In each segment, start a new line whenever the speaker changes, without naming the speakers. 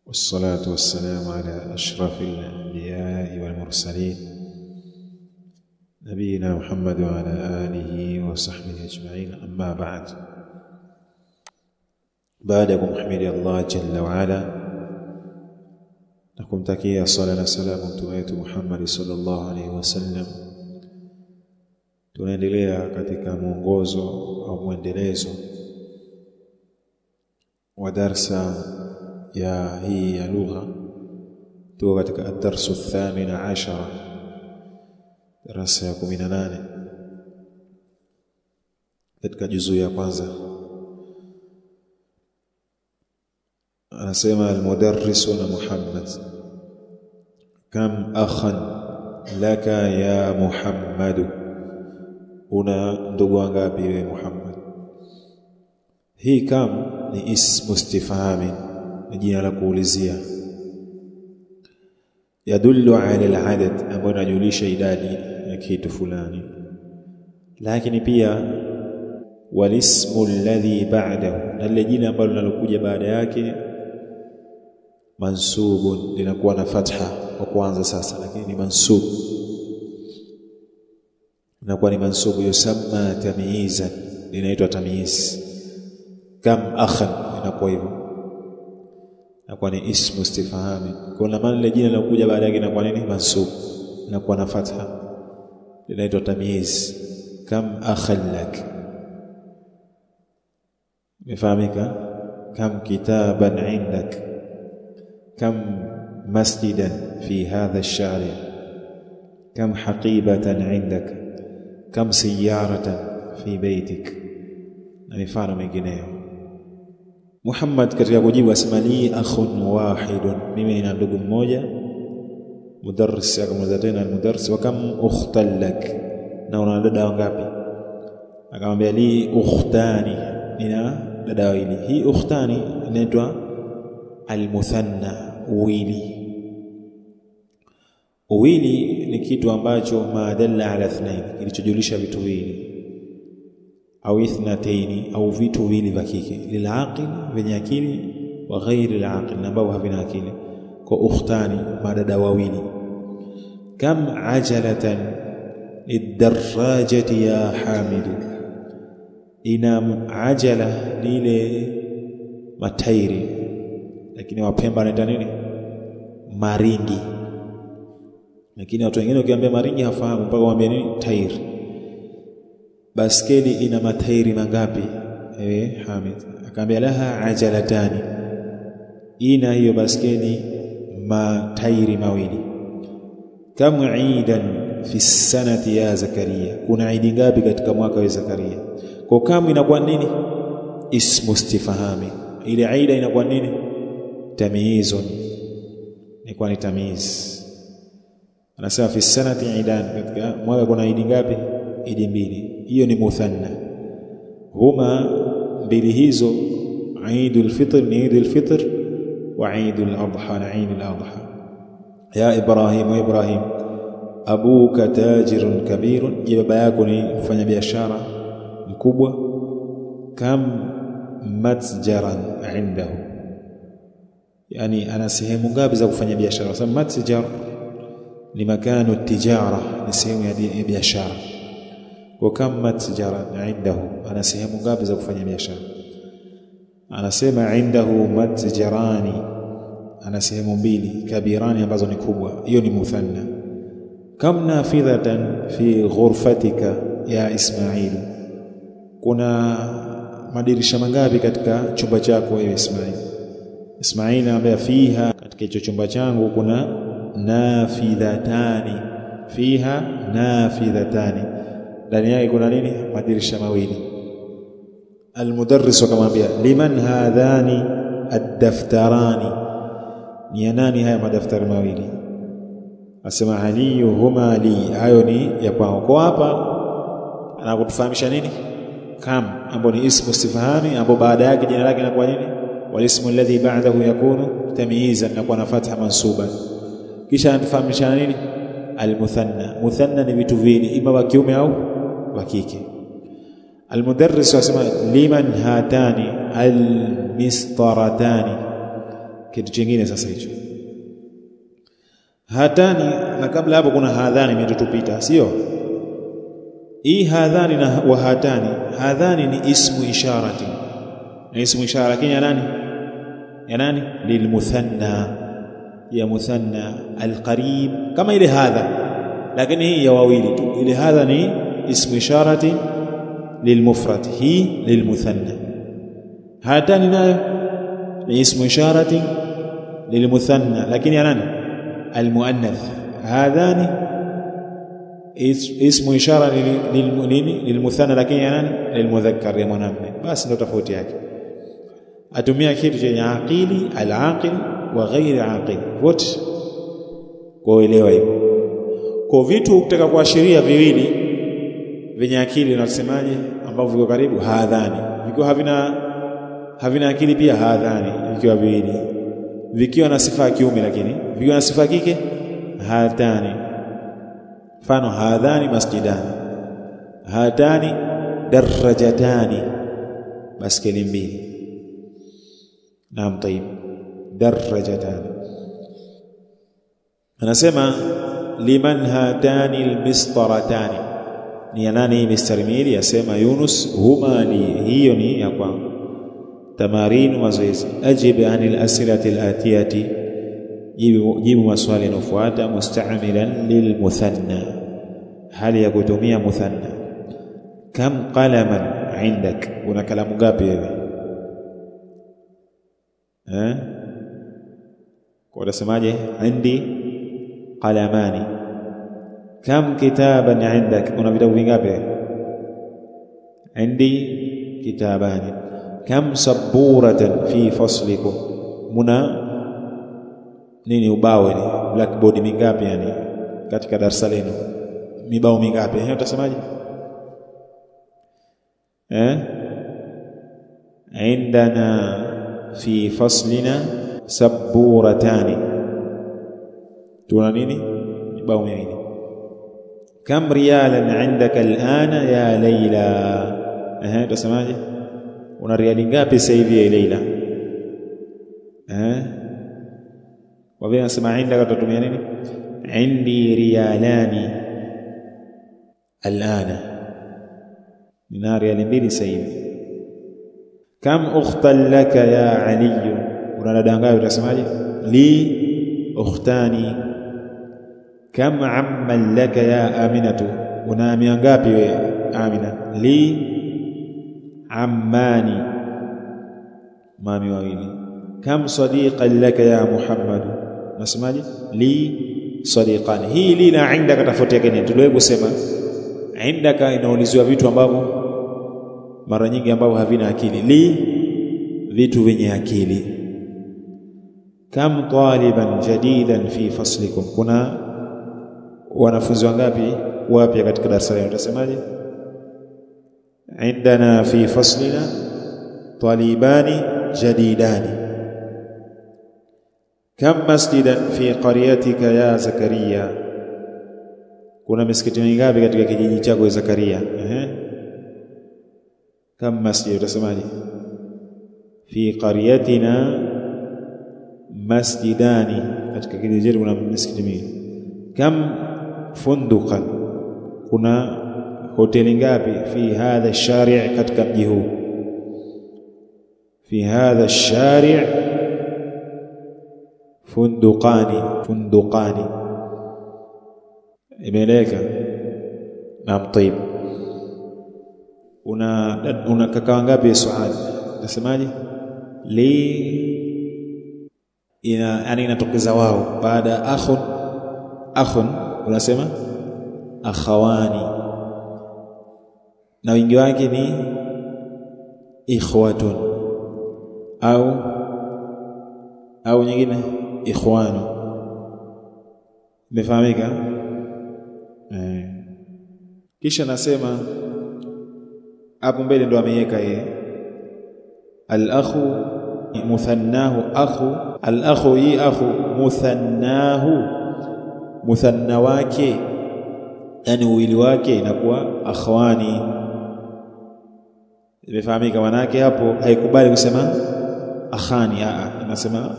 والصلاة والسلام على أشرف الأنبياء والمرسلين نبينا محمد وعلى آله وصحبه أجمعين. أما بعدكم حمد الله جل وعلا نكم تكيا صلاة وسلام تويت محمد صلى الله عليه وسلم. Tunaendelea katika mwongozo au mwendelezo wa darsa ya hii ya lugha. Tuko katika ad-darsu ath-thamin 'ashara, darasa ya 18 katika juzu ya kwanza. Anasema al-mudarris na Muhammad, kam akhan laka ya Muhammad, una ndugu wangapi wewe Muhammad? Hii kam ni ismu istifhami, ni jina la kuulizia, yadullu ala al-adad, ambayo inajulisha idadi ya kitu fulani. Lakini pia walismu alladhi ba'dahu, na lile jina ambalo linalokuja baada yake, mansubun, linakuwa na fatha kwa kwanza sasa, lakini ni mansub, inakuwa ni mansubu, yusamma tamyizan, linaitwa tamyiz. Kam akhan, inakuwa hivyo, inakuwa ni ismu istifhami. Kuna maana ile jina linalokuja baada yake inakuwa nini? Mansub, inakuwa na fatha, linaitwa tamyiz. Kam akhan lak, imefahamika? Kam kitaban indak, kam masjidan fi hadha ash-shari', kam haqibatan indak, kam siyaratan fi baitik, na mifano mingineyo. Muhammad katika kujibu asema li akhun wahidun, mimi nina ndugu mmoja. Mudarris akamuuliza tena al-mudarris, wa kam ukhtan lak, na una dada wangapi? Akamwambia li ukhtani, nina dada wawili. Hii ukhtani inaitwa al-muthanna, uwili. Uwili ni kitu ambacho madalla ala ithnain, kilichojulisha vitu viwili, au ithnataini, au vitu viwili vya kike, lilaqil, vyenye akili, wa ghairi alaqil, ambao havina akili. Kwa ukhtani, madada wawili. Kam ajalatan lidarrajati ya Hamid, ina ajala ni ile matairi, lakini Wapemba wanaita nini? Maringi. Lakini watu wengine ukiambia maringi hafahamu, mpaka waambie nini? Tairi. Baskeli ina matairi mangapi Hamid? Akaambia laha ajalatani, ina hiyo baskeli matairi mawili. Kam eidan fi sanati ya Zakaria, kuna idi ngapi katika mwaka wa Zakaria? Kwa kam inakuwa nini? Ismu istifhami. Ile aida inakuwa nini? Tamyizun, inakuwa ni tamyiz. Anasema fi sanati idan, katika mwaka kuna idi ngapi? Idi mbili. Hiyo ni muthanna. Huma mbili hizo, Eidul Fitr ni Eidul Fitr, wa Eidul Adha na Eidul Adha. Ya Ibrahim, wa Ibrahim, abuka tajirun kabirun, je, baba yako ni mfanya biashara mkubwa. Kam matjaran indahu, yani ana sehemu ngapi za kufanya biashara? Kwa sababu matjar ni makanu tijara, ni sehemu ya biashara. Kwa kam matjaran indahu, ana sehemu ngapi za kufanya biashara? Anasema indahu matjarani, ana sehemu mbili, kabirani, ambazo ni kubwa. Hiyo ni muthanna. Kam nafidhatan fi ghurfatika ya Ismail, kuna madirisha mangapi katika chumba chako wewe Ismail? Ismail anambia fiha, katika hicho chumba changu kuna nafidhatani, fiha nafidhatani, ndani yake kuna nini? Madirisha mawili. Al-mudarris akamwambia liman hadhani ad-daftarani, ni nani haya madaftari mawili? Asema aliyuhuma li, hayo ni ya kwao. Kwa hapa anakutufahamisha nini? Kam, ambapo ni ismu istifhami, ambapo baada yake jina lake linakuwa nini? Walismu alladhi ba'dahu yakunu tamyizan, na kwa fatha mansuban. Kisha anatufahamisha nini? Al-muthanna. Muthanna ni vitu viwili, ima wa kiume au wa kike. Al-mudarris wasema liman hatani al-mistaratani, kitu kingine sasa hicho. Hatani, na kabla hapo kuna hadhani imetutupita, sio? Hii hadhani na wa hatani, hadhani ni ismu isharati, ni ismu ishara, lakini ya nani? Lilmuthanna, ya muthanna alqarib, kama ile hadha, lakini hii ya wawili tu. Ile hadha ni ismu isharati lilmufrad, hii lilmuthanna. Hatani nayo ni ismu isharati lilmuthanna, lakini ya nani? Almuannath. Hadhani ismu ishara lilmuthanna, lakini ya nani? Lilmudhakkar, ya mwanamume. Basi ndio tofauti yake. Atumia kitu chenye aqili, al-aqil wa ghairi aqil, wote kuelewa hivyo. Kwa vitu ukitaka kuashiria viwili vyenye akili unasemaje, ambavyo viko karibu? Hadhani. Vikiwa havina akili pia hadhani, vikiwa viwili. Vikiwa na sifa ya kiume, lakini vikiwa na sifa ya kike hatani. Mfano, hadhani masjidani, hatani darajatani, baskeli mbili. Naam, tayib, darajatani. Anasema liman hatani almistaratani, ni nani mistari miwili? Asema Yunus, huma li, hiyo ni ya kwangu. Tamarin, mazoezi. Ajib anil asilati alatiyati, jibu maswali yanayofuata. Musta'milan lilmuthanna, hali ya kutumia muthanna. Kam qalaman indak, una kalamu ngapi wewe? Kwa unasemaje? Indi qalamani. Kam kitaban indak, una vitabu vingapi? Indi kitabani. Kam saburatan fi faslikum, muna nini ubao ni blackboard mingapi, yani katika darasa lenu mibao mingapi? Utasemaje? Indana fi faslina saburatani, tuna nini? Mibao miwili. Kam riyalan indaka alana ya Laila, utasemaje? Una riali ngapi sasa hivi ya Laila? Kwa vile nasema indaka, tutatumia nini? Indi riyalani alana, nina riali mbili sasa hivi. Kam ukhtan laka ya Ali, una dada ngapi? Utasemaje? Li ukhtani. Kam amman laka ya Aminatu, una ami ngapi wewe Amina? Li ammani, mami wawili. Kam sadiqan laka ya Muhammad, nasemaje? Li sadiqani. Hii li na indaka tofauti yake ni, tuliwahi kusema indaka inaulizwa vitu ambavyo mara nyingi ambavyo havina akili, li vitu vyenye akili. Kam taliban jadidan fi faslikum, kuna wanafunzi wangapi wapya katika darasa leo? Utasemaje? Indana fi faslina talibani jadidani. Kam masjidan fi qaryatika ya Zakaria, kuna misikiti mingapi katika kijiji chako Zakaria? Kam masjid, utasemaje? Fi qaryatina masjidani, katika kijiji chetu kuna misikiti mingi. Kam funduqan, kuna hoteli ngapi? Fi hadha ash-shari', katika mji huu. Fi hadha ash-shari' funduqani. Imeleka. Naam, tayib. Una kaka wangapi Suad? Nasemaje? Li yani inatokeza wao baada akhun unasema akhawani, na wingi wake ni ikhwatun au nyingine ikhwanu. Umefahamika? Kisha nasema hapo mbele ndo ameweka yeye al-akhu muthannahu akhu, al-akhu hii akhu muthannahu, muthanna wake yani uwili wake inakuwa akhwani. Imefahamika? Manake hapo haikubali kusema akhani, inasema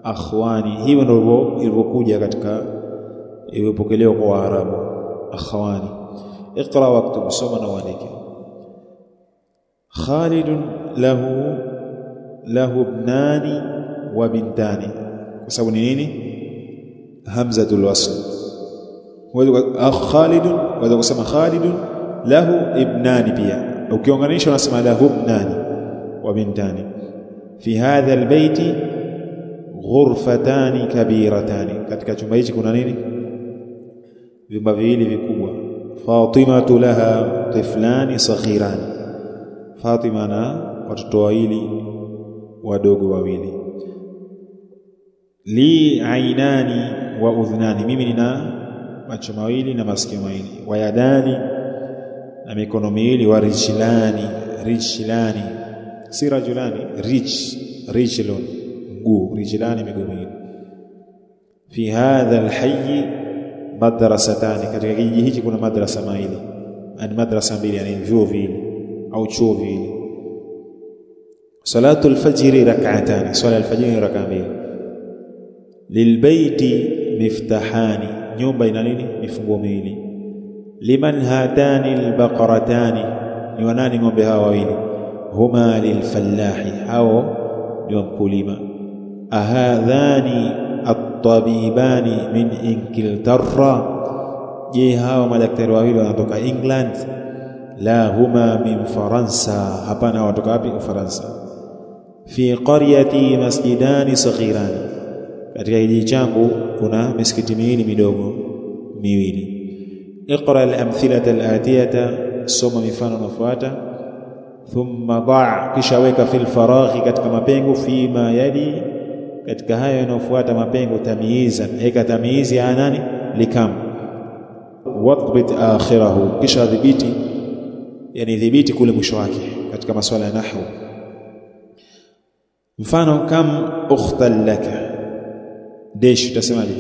akhwani. Hiyo ndio ilivyokuja katika ilipokelewa kwa Waarabu, akhwani. Iqra waktub, soma na uandike. Khalid lahu ibnani wa bintani, kwa sababu ni nini? Hamzatul wasl. Khalid waweza kusema Khalid lahu ibnani, pia ukiunganisha unasema lahu ibnani wa bintani. Fi hadha albayti ghurfatani kabiratani, katika chumba hichi kuna nini? Vyumba viwili vikubwa. Fatimatu laha tiflani saghirani, Fatima na watoto wawili wadogo wawili. Li ainani wa udhnani, mimi nina macho mawili na masikio mawili. Wa yadani, na mikono miwili. Wa rijlani, si rajulani, rijlun, mguu. Rijlani, miguu miwili. Fi hadha alhayy madrasatani, katika kijiji hichi kuna madrasa mawili, yani madrasa mbili, yani vyuo viwili au chuo viwili. Salatu alfajr rak'atani, swala alfajr rak'a mbili. Lilbayti miftahani, nyumba ina nini? Mifungo miwili. Liman hatani albaqaratani, ni wanani ng'ombe hawa wawili? Huma lilfallahi, hao ni mkulima. Ahadhani at-tabibani min Ingilterra, je hawa madaktari wawili wanatoka England? La, huma min Faransa, hapana, watoka wapi? Ufaransa. Fi qaryati masjidani saghirani, katika kijiji changu kuna misikiti miwili midogo miwili. Iqra al-amthilata al-atiyata, soma mifano inayofuata. Thumma da', kisha weka fil faraghi, katika mapengo. Fima yadi, katika hayo yanayofuata mapengo. Tamyizan, eka tamyizi ya nani? Likam. Wadbit akhirahu, kisha dhibiti, yani dhibiti kule mwisho wake katika masuala ya nahwu. Mfano, kam ukhtan laka, dash, utasemaje?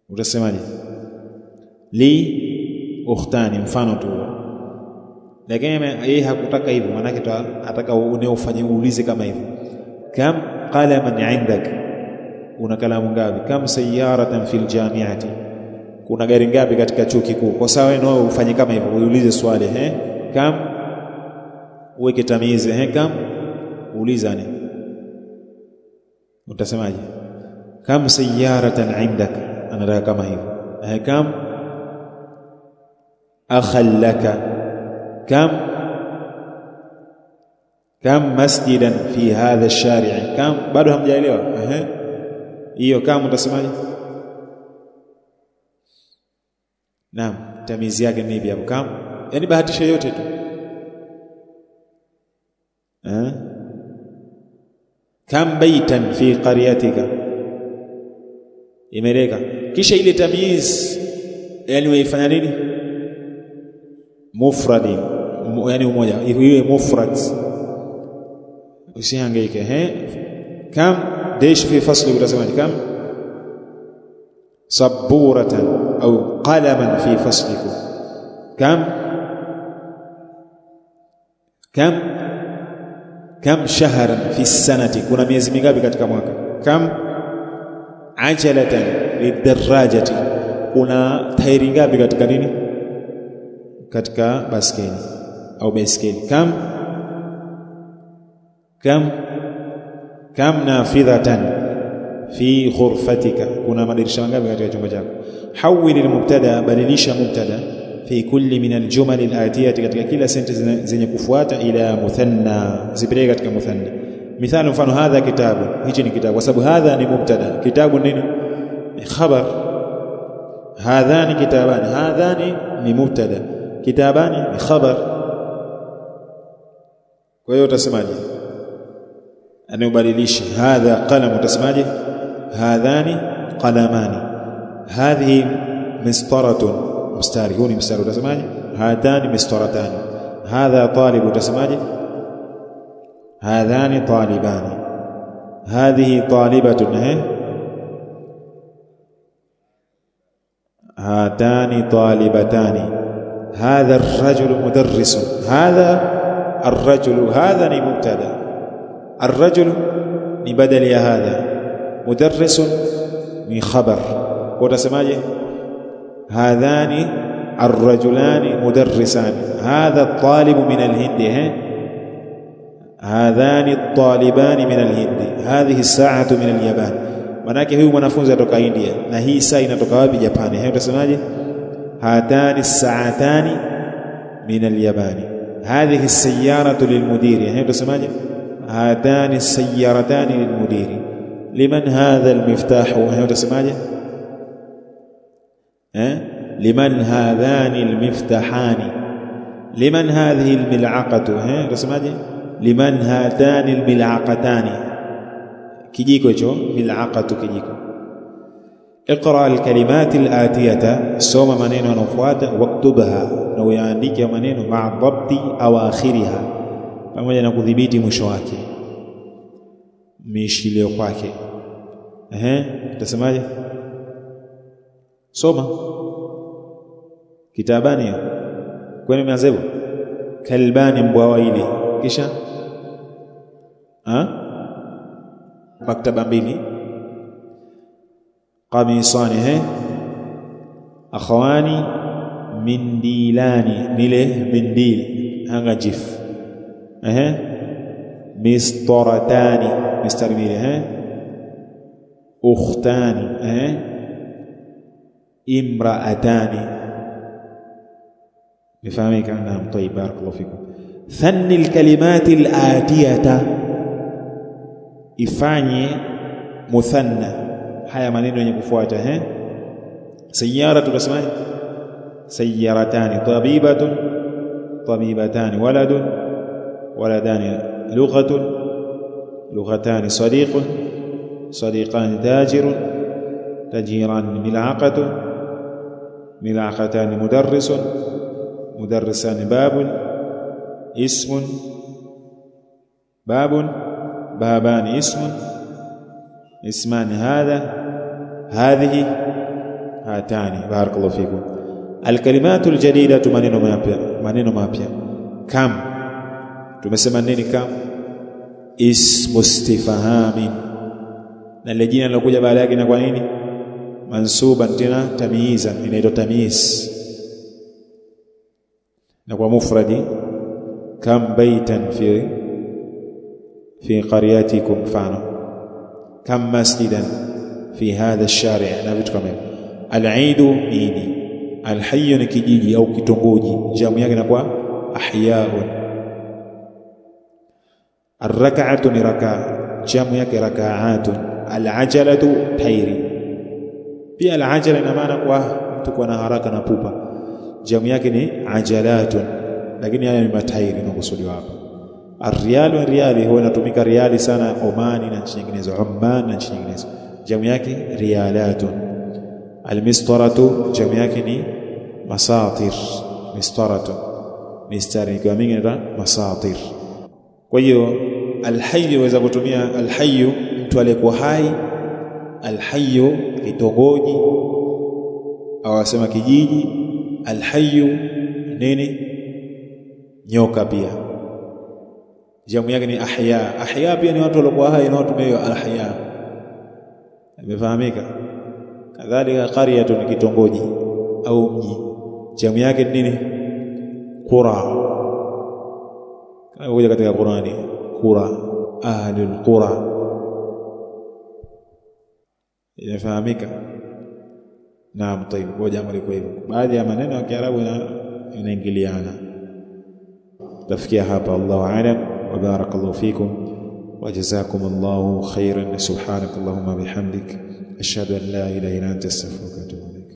Utasemaje? Li ukhtani, mfano tu. Lakini yeye hakutaka hivyo, maana yake ataka ufanye uulize kama hivyo. Kam qalaman indak, una kalamu ngapi? Kam sayyaratan fil jami'ati, kuna gari ngapi katika chuo kikuu? Kwa sawa wewe ufanye kama hivyo, uulize swali kam, uweke tamizi. Kam, uulizane, utasemaje? Kam sayyaratan indak, anataka kama hivyo. Kam akhallaka, kam masjidan fi hadha ash-shari', kam, bado hamjaelewa hiyo. Kam utasemaje? Naam, tamizi yake ni hapo. Kam, yani bahatisha yote tu. Kam baitan fi qaryatika, imeleka. Kisha ile tamiz, yani waifanya nini? Mufradi, yani umoja, iwe mufrad, usihangaike. Kam dash fi fasli, utasemaje? Kam saburatan au qalaman fi faslikum. Kam shahran fi sanati, kuna miezi mingapi katika mwaka? Kam ajalatan lidarajati, kuna tairi ngapi katika nini? Katika baskeli au baiskeli. Kam nafidhatan fi ghurfatika, kuna madirisha ngapi katika chumba chako? Hawil al-mubtada, badilisha mubtada fi kulli min al-jumal al-atiyati, katika kila sentence zenye kufuata, ila muthanna, zipeleke katika muthanna. Mithali, mfano, hadha kitabu, hichi ni kitabu, kwa sababu hadha ni mubtada, kitabu nini? Ni khabar. Hadhani kitabani, hadhani ni mubtada, kitabani ni khabar. Kwa hiyo utasemaje? Anubadilisha. Hadha qalam, utasemaje? Hadhani qalamani. Hadhihi mistaratun, mstari, huu ni mstari, utasemaje? Hadhani mistaratani. Hadha talib, utasemaje? Hadhani talibani. Hadhihi talibatun, hatani talibatani. Hadha ar-rajulu mudarrisun. Hadha ar-rajulu, hadha ni mubtada, الرجل ni badali ya hadha, mudarrisun ni khabar. Kwa utasemaje? hadhani arrajulani mudarrisani, hadha at-talibu min al-hindi, hadhani at-talibani min al-hindi, hadhihi as-sa'atu min al-yaban. Manake huyu mwanafunzi atoka India na hii saa inatoka wapi? Japani. Hayo utasemaje? hatani as-sa'atani min al-yabani, hadhihi as-sayyaratu lil-mudiri. Hayo utasemaje? هاتان السيارتان للمدير. لمن هذا المفتاح؟ هي تسمعه لمن هذان المفتاحان؟ لمن هذه الملعقة؟ هي تسمعه لمن هاتان الملعقتان؟ kijiko hicho mil'aqatu kijiko. اقرأ الكلمات الآتية، soma maneno yanayofuata, waktubha, na uyaandike maneno ma'a dhabti awakhiriha, pamoja na kudhibiti mwisho wake, mishilio kwake. Utasemaje? Soma kitabani kwani mazebu kalbani, mbwa wawili, kisha maktaba mbili, qamisani, akhawani, mindilani, nile mindil, handkerchief, mistaratani, mistari mbili, ukhtani, imraatani. Nifahamika? Naam, طيب, barakallahu fikum. Thanni alkalimati alatiyata, ifanye muthanna haya maneno yenye kufuata. Sayyara tukasemaje? Sayyaratani, tabibatun, tabibatani, waladun, waladani, lughatun, lughatani, sadiqun, sadiqani, tajirun, tajirani, mil'aqatun, mil'aqatani, mudarrisun, mudarrisani, babun, ismun, babun, babani, ismun, ismani, hadha, hadhihi, hatani. Barakallahu fikum. Alkalimatu aljadidatu, maneno mapya, maneno mapya. Kam, tumesema nini kam? Ismu istifhamin, na ile jina lilokuja baada yake na kwa nini mansuban, tena tamyizan, inaitwa tamyiz. Na kwa mufradi, kam baitan fi qaryatikum, mfano kam masjidan fi hadha ash-shari', na vitu kama hivyo. Al-aidu idi, al-hayy ni kijiji au kitongoji, jamu yake inakuwa ahyaun. Ar-rak'atu ni rakaa, jamu yake raka'atun. Al-ajalatu tairi, pia al-ajala ina maana kwa mtu kwa na haraka na pupa, jamu yake ni ajalatun, lakini haya ni matairi yanakusudiwa hapa. Ar-riyalu, riyali huwa inatumika riyali sana Omani na nchi nyinginezo, Oman na nchi nyinginezo, jamu yake riyalatun. Al-mistaratu, jamu yake ni masatir, mistaratu, mistari kwa mingi na masatir. Kwa hiyo al-hayy waweza kutumia al-hayy mtu aliyekuwa hai, al-hayy kitongoji au asema kijiji, al-hayy nini, nyoka pia jamu yake ni ahya. Ahya pia ni watu waliokuwa hai na watu wao ahya, imefahamika? Kadhalika qaryatu ni kitongoji au mji, jamu yake ni nini? Qura, kama katika Qur'ani, qura, ahlul qura, imefahamika? Naam, طيب, kwa jambo liko hivyo. Baadhi ya maneno ya Kiarabu yanaingiliana. Tafikia hapa, Allahu a'lam, wa barakallahu fikum wa jazakumullahu khairan. Subhanakallahumma bihamdik, ashhadu an la ilaha illa anta, astaghfiruka.